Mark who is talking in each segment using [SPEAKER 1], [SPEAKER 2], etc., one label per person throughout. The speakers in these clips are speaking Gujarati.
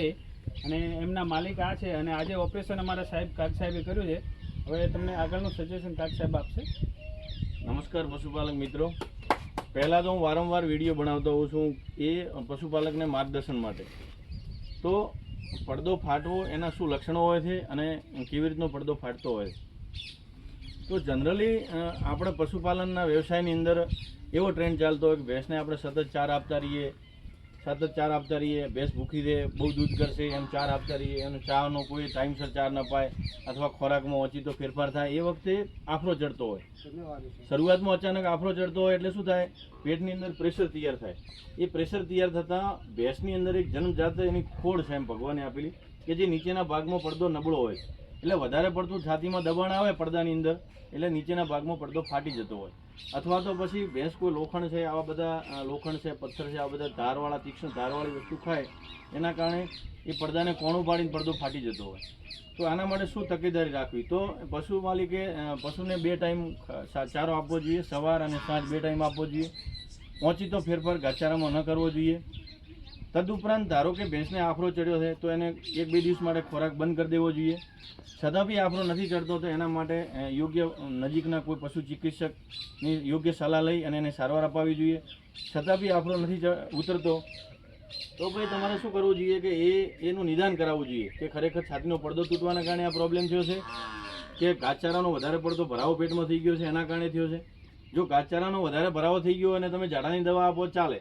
[SPEAKER 1] એ અને એમના માલિક આ છે અને આજે ઓપરેશન અમારા કાક સાહેબે કર્યું છે. હવે તમને આગળનું સજેશન કાક સાહેબ આપશે.
[SPEAKER 2] નમસ્કાર પશુપાલક મિત્રો, પહેલાં તો હું વારંવાર વિડીયો બનાવતો હોઉં છું એ પશુપાલકને માર્ગદર્શન માટે. તો પડદો ફાટવો એના શું લક્ષણો હોય છે અને કેવી રીતનો પડદો ફાટતો હોય છે. તો જનરલી આપણે પશુપાલનના વ્યવસાયની અંદર એવો ટ્રેન્ડ ચાલતો હોય કે ભેંસને આપણે સતત ચાર આપતા રહીએ, ભેંસ ભૂખી રહે, બહુ દૂધ કરશે એમ ચાર આપતા રહીએ અને ચાનો કોઈ ટાઈમસર ચાર ન પાય અથવા ખોરાકમાં ઓચિતો ફેરફાર થાય. એ વખતે આફરો ચડતો હોય. શરૂઆતમાં અચાનક આફરો ચડતો હોય એટલે શું થાય, પેટની અંદર પ્રેશર તૈયાર થાય. એ પ્રેશર તૈયાર થતાં ભેંસની અંદર એક જન્મજાત એની ખોડ છે એમ ભગવાને આપેલી કે જે નીચેના ભાગમાં પડદો નબળો હોય છે. એટલે વધારે પડતું છાતીમાં દબાણ આવે પડદાની અંદર એટલે નીચેના ભાગમાં પડદો ફાટી જતો હોય. અથવા તો પછી ભેંસ કોઈ લોખંડ છે, આવા બધા લોખંડ છે, પથ્થર છે, આવા બધા ધારવાળા તીક્ષ્ણ ધારવાળી વસ્તુ ખાય એના કારણે એ પડદાને કોણું પાડીને પડદો ફાટી જતો હોય. તો આના માટે શું તકેદારી રાખવી? તો પશુ માલિકે પશુને 2 ટાઈમ ચારો આપવો જોઈએ, સવાર અને સાંજ 2 ટાઈમ આપવો જોઈએ. ઓચિતો ફેરફાર ઘાસચારામાં ન કરવો જોઈએ. તદુપરાંત ધારો કે ભેંસને આફરો ચડ્યો છે તો એને 1-2 દિવસ માટે ખોરાક બંધ કરી દેવો જોઈએ. છતાં બી આફરો નથી ચડતો તો એના માટે યોગ્ય નજીકના કોઈ પશુ ચિકિત્સકની યોગ્ય સલાહ લઈ અને એને સારવાર અપાવવી જોઈએ. છતાં બી આફરો નથી ઉતરતો તો ભાઈ તમારે શું કરવું જોઈએ કે એનું નિદાન કરાવવું જોઈએ કે ખરેખર છાતીનો પડદો તૂટવાના કારણે આ પ્રોબ્લેમ થયો છે કે ઘાસચારાનો વધારે પડતો ભરાવો પેટમાં થઈ ગયો છે એના કારણે થયો છે. જો ઘાસચારાનો વધારે ભરાવો થઈ ગયો અને તમે ઝાડાની દવા આપો ચાલે,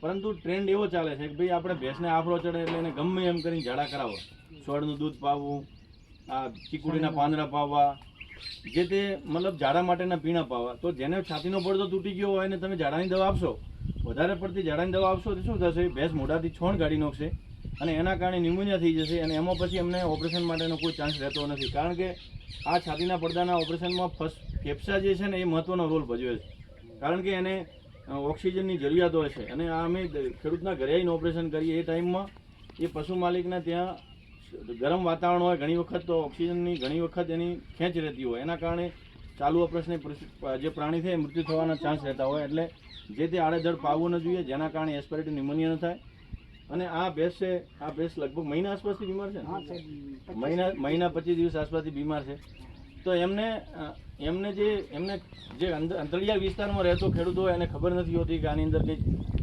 [SPEAKER 2] પરંતુ ટ્રેન્ડ એવો ચાલે છે કે ભાઈ આપણે ભેંસને આફરો ચડે એટલે એને ગમે એમ કરીને ઝાડા કરાવો, છોડનું દૂધ પાવવું, આ ચીકુડીના પાંદડા પાવવા, જે તે મતલબ ઝાડા માટેના પીણા પાવવા. તો જેને છાતીનો પડદો તૂટી ગયો હોય ને તમે ઝાડાની દવા આપશો, વધારે પડતી ઝાડાની દવા આપશો તો શું થશે, ભેંસ મોઢાથી છોણ કાઢી નાખશે અને એના કારણે ન્યુમોનિયા થઈ જશે અને એમાં પછી અમને ઓપરેશન માટેનો કોઈ ચાન્સ રહેતો નથી. કારણ કે આ છાતીના પડદાના ઓપરેશનમાં ફેફસા જે છે ને એ મહત્ત્વનો રોલ ભજવે છે. કારણ કે એને ઓક્સિજનની જરૂરિયાત હોય છે અને આ અમે ખેડૂતના ઘરે આવીને ઓપરેશન કરીએ એ ટાઈમમાં એ પશુ માલિકના ત્યાં ગરમ વાતાવરણ હોય, ઘણી વખત તો ઓક્સિજનની ઘણી વખત એની ખેંચ રહેતી હોય, એના કારણે ચાલુ ઓપરેશન જે પ્રાણી છે એ મૃત્યુ થવાના ચાન્સ રહેતા હોય. એટલે જે તે આડેધડ પાવવું ન જોઈએ જેના કારણે એસ્પિરેટરી ન્યુમોનિયા ન થાય. અને આ ભેંસ છે, આ ભેંસ લગભગ મહિના આસપાસથી બીમાર છે, મહિના 25 દિવસ આસપાસથી બીમાર છે. તો એમને જે અંતરિયાળ વિસ્તારમાં રહેતો ખેડૂત હોય એને ખબર નથી હોતી કે આની અંદર કંઈક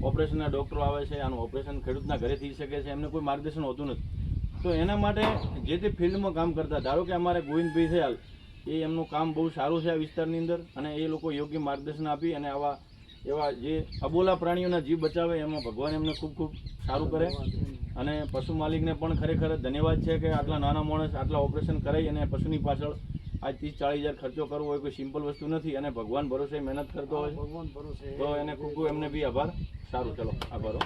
[SPEAKER 2] ઓપરેશનના ડૉક્ટરો આવે છે, આનું ઓપરેશન ખેડૂતના ઘરે થઈ શકે છે, એમને કોઈ માર્ગદર્શન હોતું નથી. તો એના માટે જે તે ફિલ્ડમાં કામ કરતા, ધારો કે અમારે ગોવિંદભાઈ છે હાલ, એ એમનું કામ બહુ સારું છે આ વિસ્તારની અંદર અને એ લોકો યોગ્ય માર્ગદર્શન આપી અને એવા જે અબોલા પ્રાણીઓના જીવ બચાવે એમાં ભગવાન એમને ખૂબ ખૂબ સારું કરે. અને પશુ માલિકને પણ ખરેખર ધન્યવાદ છે કે આટલા નાના માણસ આટલા ઓપરેશન કરાવી અને પશુની પાછળ આજ 30-40 હજાર ખર્ચો કરવો હોય કોઈ સિમ્પલ વસ્તુ નથી અને ભગવાન ભરોસે મહેનત કરતો હોય તો એને ખૂબ ખૂબ એમને બી આભાર. સારું, ચલો આભારો.